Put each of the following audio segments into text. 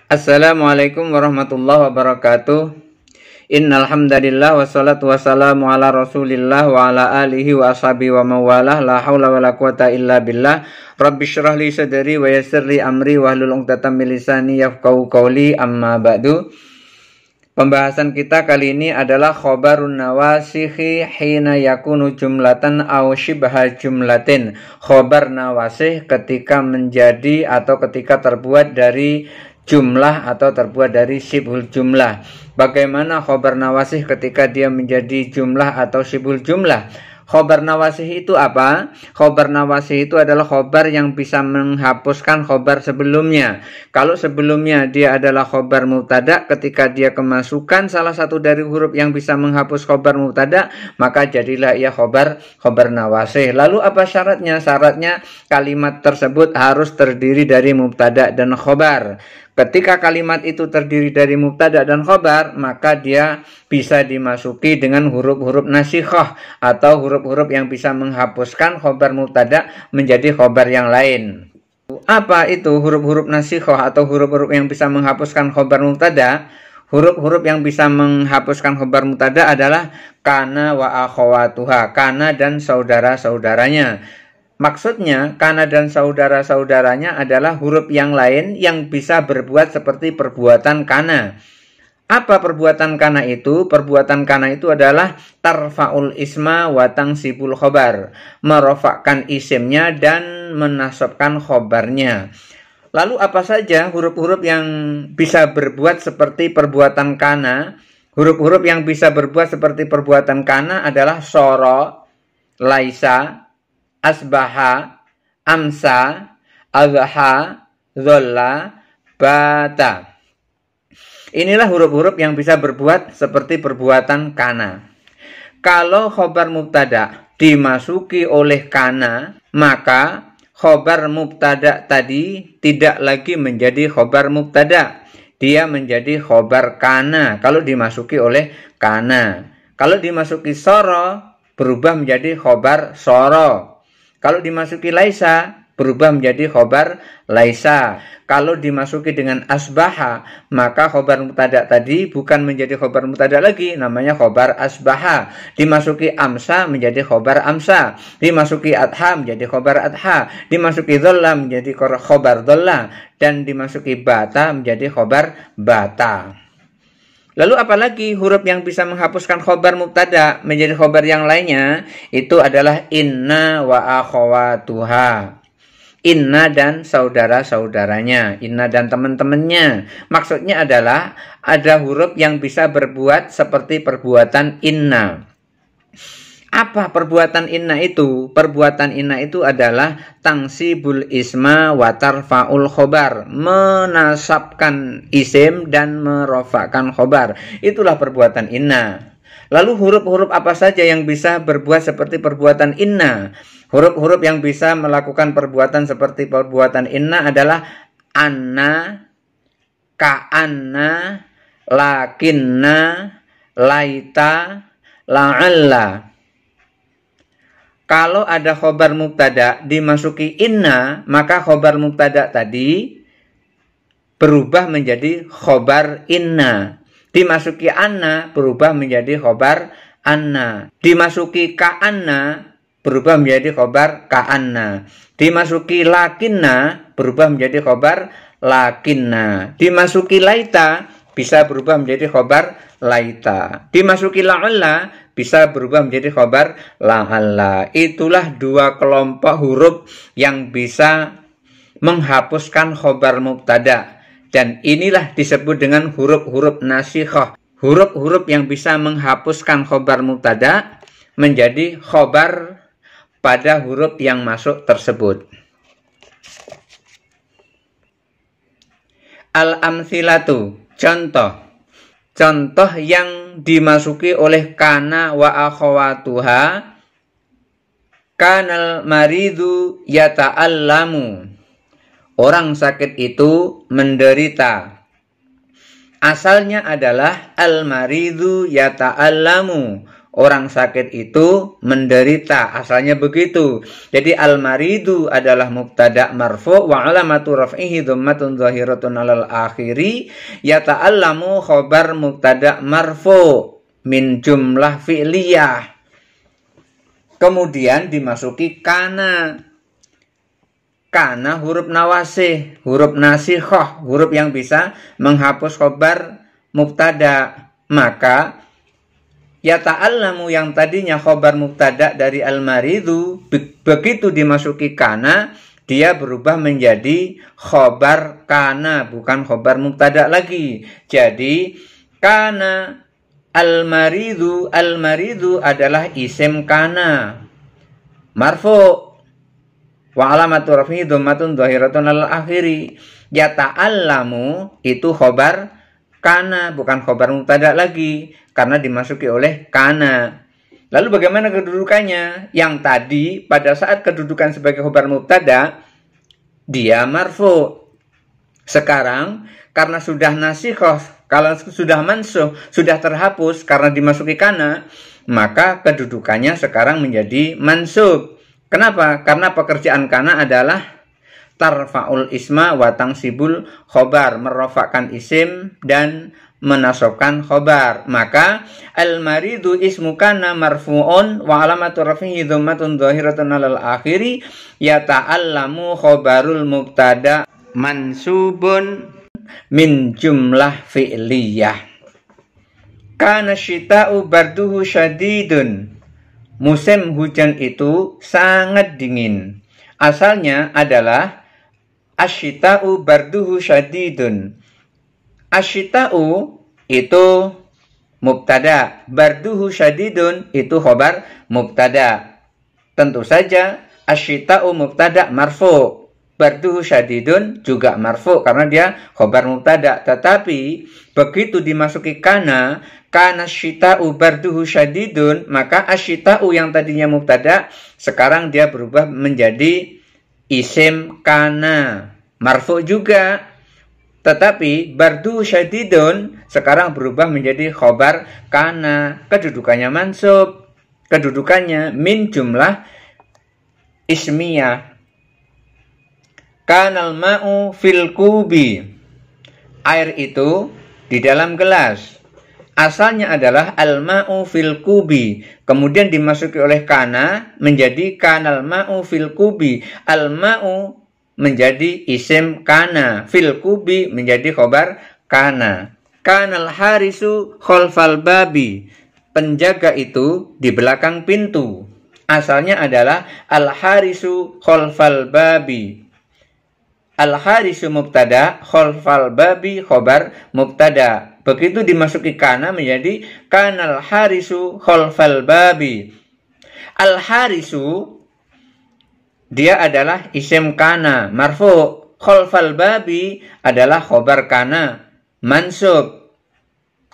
Assalamualaikum warahmatullahi wabarakatuh. Innal hamdalillah wassalatu wassalamu ala Rasulillah wa ala alihi wa ashabihi wa mawalah. La haula wala quwata illa billah. Rabbi shrah li sadri wa yassir li amri wa hlul 'uqdatam min lisani yafqahu qawli. Amma ba'du. Pembahasan kita kali ini adalah khobarun nawasikhi hina yakunu jumlatan aw shibha jumlatin. Khobar nawasih ketika menjadi atau ketika terbuat dari jumlah atau terbuat dari syibhul jumlah. Bagaimana khobar nawasih ketika dia menjadi jumlah atau syibhul jumlah? Khobar nawasih itu apa? Khobar nawasih itu adalah khobar yang bisa menghapuskan khobar sebelumnya. Kalau sebelumnya dia adalah khobar mubtada, ketika dia kemasukan salah satu dari huruf yang bisa menghapus khobar mubtada, maka jadilah ia khobar nawasih. Lalu apa syaratnya? Syaratnya kalimat tersebut harus terdiri dari mubtada dan khobar. Ketika kalimat itu terdiri dari mubtada dan khobar, maka dia bisa dimasuki dengan huruf-huruf nasikhah atau huruf-huruf yang bisa menghapuskan khobar mubtada menjadi khobar yang lain. Apa itu huruf-huruf nasikhah atau huruf-huruf yang bisa menghapuskan khobar mubtada? Huruf-huruf yang bisa menghapuskan khobar mubtada adalah kana wa akhawatuha, kana dan saudara-saudaranya. Maksudnya, kana dan saudara-saudaranya adalah huruf yang lain yang bisa berbuat seperti perbuatan kana. Apa perbuatan kana itu? Perbuatan kana itu adalah tarfa'ul isma wa tangsibul khobar. Merofakkan isimnya dan menasabkan khobarnya. Lalu apa saja huruf-huruf yang bisa berbuat seperti perbuatan kana? Huruf-huruf yang bisa berbuat seperti perbuatan kana adalah soro, laisa, asbaha, amsa, azha, zolla, bata. Inilah huruf-huruf yang bisa berbuat seperti perbuatan kana. Kalau khobar mubtada dimasuki oleh kana, maka khobar mubtada tadi tidak lagi menjadi khobar mubtada. Dia menjadi khobar kana kalau dimasuki oleh kana. Kalau dimasuki soro, berubah menjadi khobar soro. Kalau dimasuki laisa, berubah menjadi khobar laisa. Kalau dimasuki dengan asbaha, maka khobar mubtada tadi bukan menjadi khobar mubtada lagi, namanya khobar asbaha. Dimasuki amsa menjadi khobar amsa. Dimasuki adha menjadi khobar adha. Dimasuki dholla menjadi khobar dholla. Dan dimasuki bata menjadi khobar bata. Lalu apalagi huruf yang bisa menghapuskan khobar mubtada menjadi khobar yang lainnya? Itu adalah inna wa akhawatuha. Inna dan saudara-saudaranya. Inna dan teman-temannya. Maksudnya adalah ada huruf yang bisa berbuat seperti perbuatan inna. Apa perbuatan inna itu? Perbuatan inna itu adalah tangsibul isma wa tarfa'ul khobar. Menasabkan isim dan merofakkan khobar. Itulah perbuatan inna. Lalu huruf-huruf apa saja yang bisa berbuat seperti perbuatan inna? Huruf-huruf yang bisa melakukan perbuatan seperti perbuatan inna adalah anna, ka'anna, lakinna, laita, la'alla. Kalau ada khobar mubtada dimasuki inna, maka khobar mubtada tadi berubah menjadi khobar inna. Dimasuki anna, berubah menjadi khobar anna. Dimasuki ka'anna, berubah menjadi khobar ka'anna. Dimasuki lakinna, berubah menjadi khobar lakinna. Dimasuki laita, bisa berubah menjadi khobar laita. Dimasuki la'alla, bisa berubah menjadi khobar la'alla. Itulah dua kelompok huruf yang bisa menghapuskan khobar mubtada. Dan inilah disebut dengan huruf-huruf nasikhah. Huruf-huruf yang bisa menghapuskan khobar mubtada menjadi khobar pada huruf yang masuk tersebut. Al-amthilatu, contoh. Contoh yang dimasuki oleh kana wa akhawatuha. Kanal maridu yata'allamu. Orang sakit itu menderita. Asalnya adalah al maridu yata'allamu. Orang sakit itu menderita, asalnya begitu. Jadi al-maridu adalah mubtada marfu wa alamatu raf'ihi dhammatun zahiratun 'alal akhiri, yata'allamu khobar mubtada marfu min jumlah fi'liyah. Kemudian dimasuki kana. Kana huruf nawasih, huruf nasikhoh, huruf yang bisa menghapus khobar mubtada. Maka yata'allamu yang tadinya khobar mubtada dari al-maridu, begitu dimasuki kana, dia berubah menjadi khobar kana, bukan khobar mubtada lagi. Jadi kana al-maridu, al-maridu adalah isim kana marfu wa alamatu raf'ihi dhammatun dhahiratun al akhiri. Yata'allamu itu khobar kana, bukan khobar mubtada lagi, karena dimasuki oleh kana. Lalu bagaimana kedudukannya? Yang tadi pada saat kedudukan sebagai khobar mubtada dia marfu. Sekarang karena sudah nasikhoh, kalau sudah mansuh, sudah terhapus karena dimasuki kana, maka kedudukannya sekarang menjadi mansub. Kenapa? Karena pekerjaan kana adalah tarfa'ul isma wa tangsibul khobar, merofakkan isim dan menasobkan khobar. Maka al-maridu ismu kana marfu'un wa alamatu raf'ihi dhammatun dhahiratun 'alal akhiri, yata'allamu khobarul mubtada mansubun min jumlah fi'liyah. Kana syita'u barduhu syadidun. Musim hujan itu sangat dingin. Asalnya adalah asyita'u barduhu syadidun. Asyita'u itu mubtada, barduhu syadidun itu khobar mubtada. Tentu saja asyita'u mubtada marfu, barduhu syadidun juga marfu karena dia khobar mubtada. Tetapi begitu dimasuki kana syita'u barduhu syadidun, maka asyita'u yang tadinya mubtada sekarang dia berubah menjadi isim kana, marfu juga. Tetapi barduhu syadidun sekarang berubah menjadi khobar kana, kedudukannya mansub, kedudukannya min jumlah ismiyah. Kanal ma'u fil kubi, air itu di dalam gelas. Asalnya adalah al-ma'u fil kubi, kemudian dimasuki oleh kana menjadi kanal ma'u fil kubi. Al-ma'u menjadi isim kana, fil kubi menjadi khobar kana. Kanal harisu khalfal babi, penjaga itu di belakang pintu. Asalnya adalah al-harisu khalfal babi. Al-harisu mubtada, khalfal babi khobar mubtada. Begitu dimasuki kana menjadi kanal harisu khalfal babi. Al-harisu dia adalah isim kana marfu, khalfal babi adalah khobar kana mansub.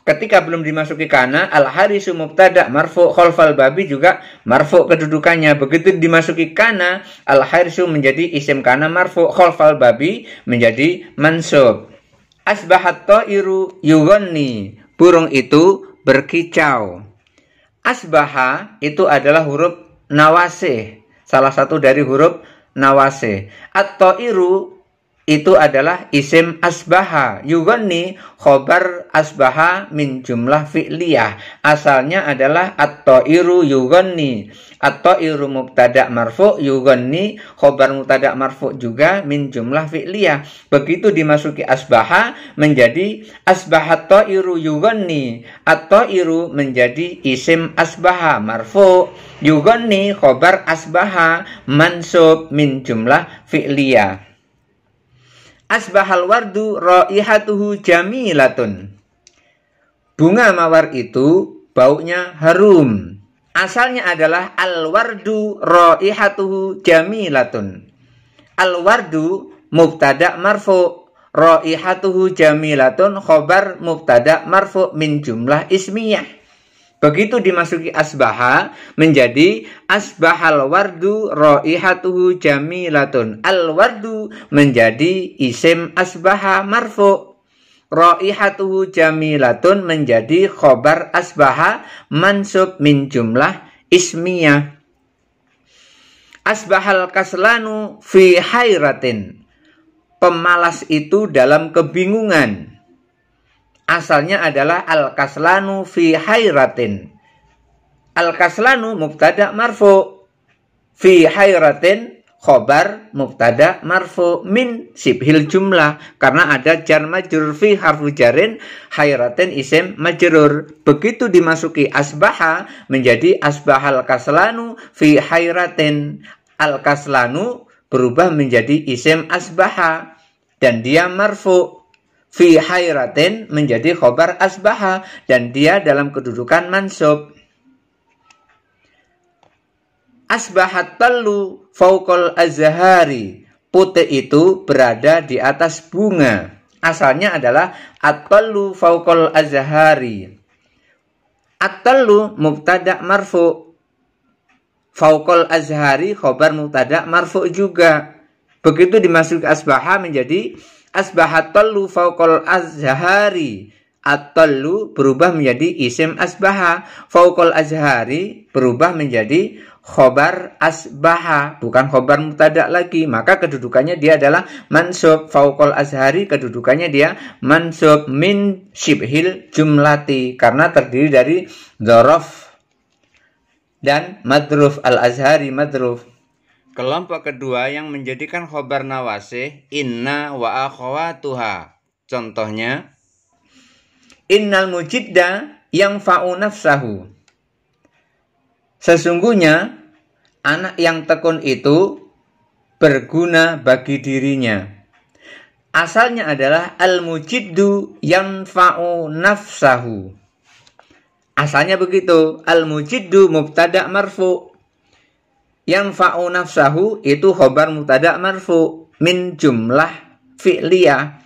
Ketika belum dimasuki kana, al-harisu mubtada marfu, khalfal babi juga marfu kedudukannya. Begitu dimasuki kana, al-harisu menjadi isim kana marfu, khalfal babi menjadi mansub. Asbahat ta'iru yughanni, burung itu berkicau. Asbaha itu adalah huruf nawasih, salah satu dari huruf nawasih. At-ta'iru itu adalah isim asbaha. Yughanni khobar asbaha min jumlah fi'liyah. Asalnya adalah at-ta'iru yughanni. At-ta'iru mubtada marfu, yughanni khobar mubtada marfu juga min jumlah fi'liyah. Begitu dimasuki asbaha menjadi asbahat ta'iru yughanni. At-ta'iru menjadi isim asbaha marfu, yughanni khobar asbaha mansub min jumlah fi'liyah. Asbahal wardu raihatuhu jamilatun. Bunga mawar itu baunya harum. Asalnya adalah al-wardu raihatuhu jamilatun. Al-wardu mubtada marfu, raihatuhu jamilatun khobar mubtada marfu min jumlah ismiyah. Begitu dimasuki asbaha menjadi asbahal wardu raihatuhu jamilatun. Al wardu menjadi isim asbaha marfu. raihatuhu jamilatun menjadi khobar asbaha mansub min jumlah ismiyah. Asbahal kaslanu fi hairatin. Pemalas itu dalam kebingungan. Asalnya adalah al-kaslanu fi hairatin. Al-kaslanu mubtada marfu. Fi hairatin khobar mubtada marfu min sibhil jumlah. Karena ada jar majrur fi harfu jarin, hairatin isim majrur. Begitu dimasuki asbaha menjadi asbahal kaslanu fi hairatin. Al-kaslanu berubah menjadi isim asbaha dan dia marfu. Fi hairatin menjadi khobar asbaha dan dia dalam kedudukan mansub. Asbahat tallu fauqal azhari. Putih itu berada di atas bunga. Asalnya adalah at-tallu fauqal azhari. At-tallu mubtada marfu. Fauqal azhari khobar mubtada marfu juga. Begitu dimasuki asbaha menjadi asbahat tallu fauqal azhari. At-tallu berubah menjadi isim asbaha. Fauqal azhari berubah menjadi khobar asbaha, bukan khobar mubtada lagi. Maka kedudukannya dia adalah mansub. Fauqal azhari kedudukannya dia mansub min syibhil jumlati. Karena terdiri dari dzaraf dan madruf. Al-azhari madruf. Kelompok kedua yang menjadikan khobar nawasih inna wa akhawatuha. Contohnya innal mujidda yang fa'u nafsahu. Sesungguhnya anak yang tekun itu berguna bagi dirinya. Asalnya adalah al-mujiddu yanfa'u nafsahu. Asalnya begitu. Al-mujiddu mubtada marfu. Yanfa'u nafsahu itu khobar mubtada marfu min jumlah fi'liyah.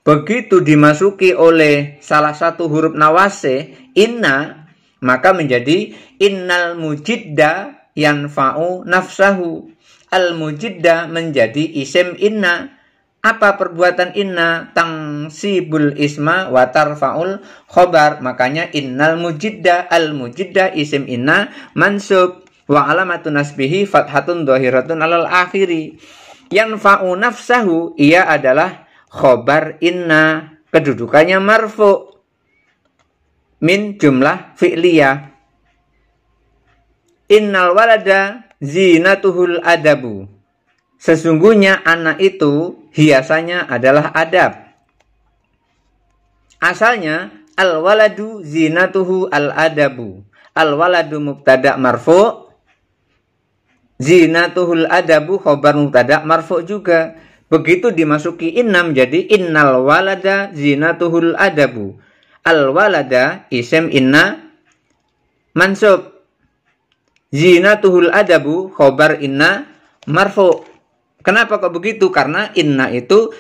Begitu dimasuki oleh salah satu huruf nawasih inna, maka menjadi innal mujidda yanfa'u nafsahu. Al-mujidda menjadi isim inna. Apa perbuatan inna? Tangsibul isma wa tarfa'ul khobar. Makanya innal mujidda, al-mujidda isim inna mansub. Wa alamatun nasbihi fathatun dhahiratun alal akhiri. Yanfa'u nafsahu, ia adalah khobar inna. Kedudukannya marfu min jumlah fi'liyah. Innal walada zinatuhul adabu. Sesungguhnya anak itu hiasannya adalah adab. Asalnya al-waladu zinatuhu al-adabu. Al-waladu mubtada marfu. Zinatuhul adabu khobar mubtada marfu juga. Begitu dimasuki inna menjadi innal walada zinatuhul adabu. Al-walada isim inna mansub. Zinatuhul adabu khobar inna marfu. Kenapa kok begitu? Karena inna itu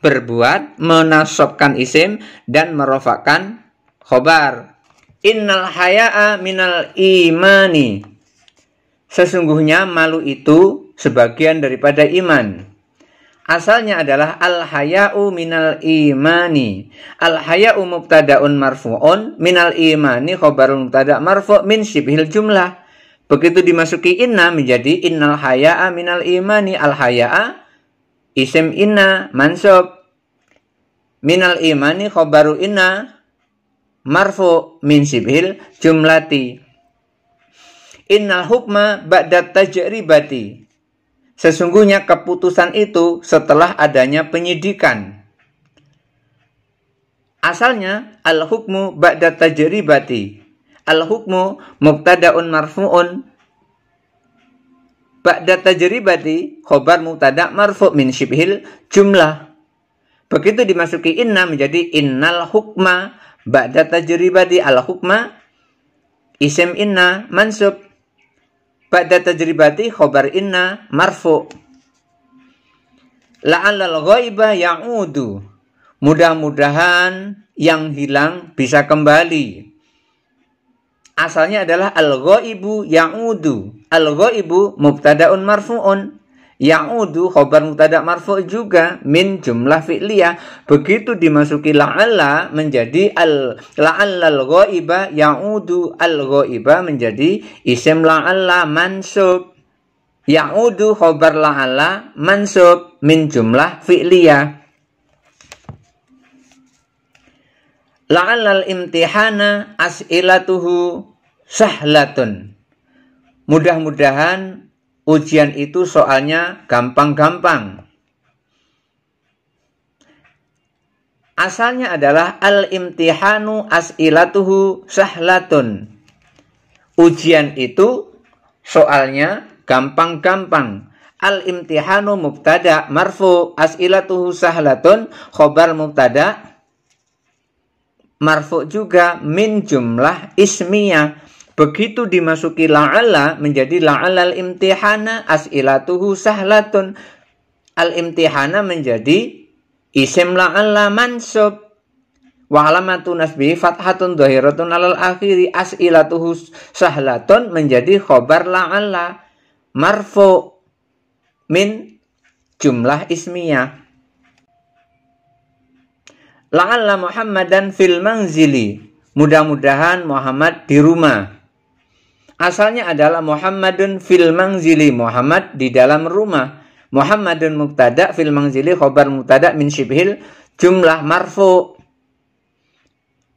berbuat menasabkan isim dan merofakkan khobar. Innal haya'a minal imani. Sesungguhnya malu itu sebagian daripada iman. Asalnya adalah al-haya'u minal imani. Al-haya'u mubtada'un marfu'un. Minal imani khobarun mubtada' marfu' min syibhil jumlah. Begitu dimasuki inna menjadi innal haya'a minal imani. Al-haya'a isim inna mansub. Minal imani khobaru inna marfu' min syibhil jumlati. Innal hukma ba'da tajribati. Sesungguhnya keputusan itu setelah adanya penyidikan. Asalnya al-hukmu ba'da tajribati. Al-hukmu mubtada'un marfu'un. Ba'da tajribati khobar mubtada' marfu' min syibhil jumlah. Begitu dimasuki inna menjadi innal hukma ba'da tajribati. Al-hukma isim inna mansub. Ba'da tajribati khobar inna marfu. La'allal ghaiba ya'udu. Mudah-mudahan yang hilang bisa kembali. Asalnya adalah al-ghaibu ya'udu. Al-ghaibu mubtada'un marfu'un. Ya'udu khobar mubtada marfu juga min jumlah fi'liyah. Begitu dimasuki la'alla menjadi la'allal ghaiba, ya'udu al ghaiba menjadi isim la'alla mansub. Ya'udu khobar la'alla mansub min jumlah fi'liyah. La'allal imtihana as'ilatuhu sahlatun. Mudah-mudahan ujian itu soalnya gampang-gampang. Asalnya adalah al-imtihanu as'ilatuhu sahlatun. Ujian itu soalnya gampang-gampang. Al-imtihanu mubtada marfu, as'ilatuhu sahlatun khobar mubtada marfu juga min jumlah ismiyah. Begitu dimasuki la'alla menjadi la'allal imtihana as'ilatuhu sahlatun. Al-imtihana menjadi isim la'alla mansub. Wa alamatu nasbihi fathatun dhahiratun alal akhiri, as'ilatuhu sahlatun menjadi khobar la'alla marfu min jumlah ismiyah. La'alla Muhammadan fil manzili. Mudah-mudahan Muhammad di rumah. Asalnya adalah Muhammadun fil manzili, Muhammad di dalam rumah. Muhammadun mubtada fil manzili khobar mubtada min syibhil jumlah marfu.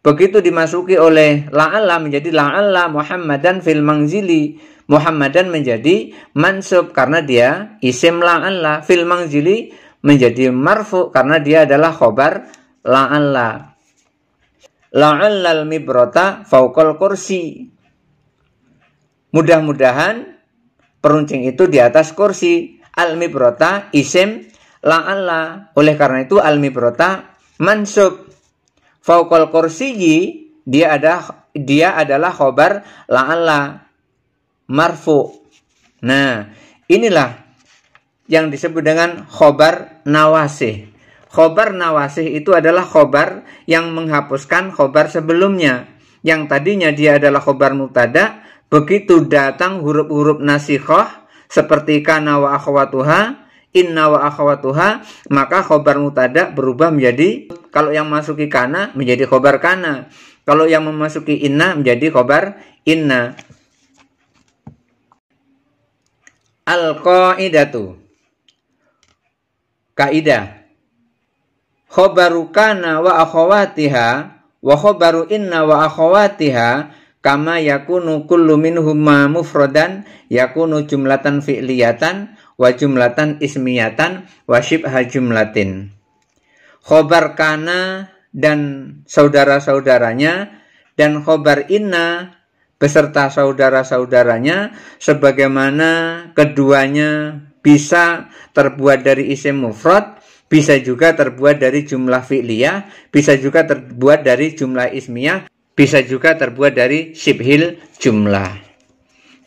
Begitu dimasuki oleh la'alla menjadi la'alla Muhammadan fil manzili. Muhammadan menjadi mansub karena dia isim la'alla. Fil manzili menjadi marfu karena dia adalah khobar la'alla. La'allal mibrata fauqal kursi. Mudah-mudahan peruncing itu di atas kursi. Al-mibrota isim la'alla. Oleh karena itu al-mibrota mansub. Fauqal kursiyi dia adalah khobar la'alla marfu. Nah, inilah yang disebut dengan khobar nawasih. Khobar nawasih itu adalah khobar yang menghapuskan khobar sebelumnya. Yang tadinya dia adalah khobar mubtada, begitu datang huruf-huruf nasikhah seperti kana wa akhwatuha, inna wa akhwatuha, maka khobar mubtada berubah menjadi, kalau yang masuki kana menjadi khobar kana, kalau yang memasuki inna menjadi khobar inna. Al-qaidatu, kaidah. Khobaru kana wa akhwatiha wa khobaru inna wa akhwatiha kama yakunu kullu minhumma mufradan yakunu jumlatan fi'liyatan wa jumlatan ismiyatan wa syibha jumlatin. Khobar kana dan saudara-saudaranya dan khobar inna beserta saudara-saudaranya sebagaimana keduanya bisa terbuat dari isim mufrad, bisa juga terbuat dari jumlah fi'liyah, bisa juga terbuat dari jumlah ismiyah, bisa juga terbuat dari syibhil jumlah.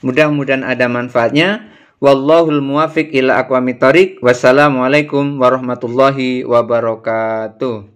Mudah-mudahan ada manfaatnya. Wallahul muwafiq ila aqwamit thoriq. Wassalamualaikum warahmatullahi wabarakatuh.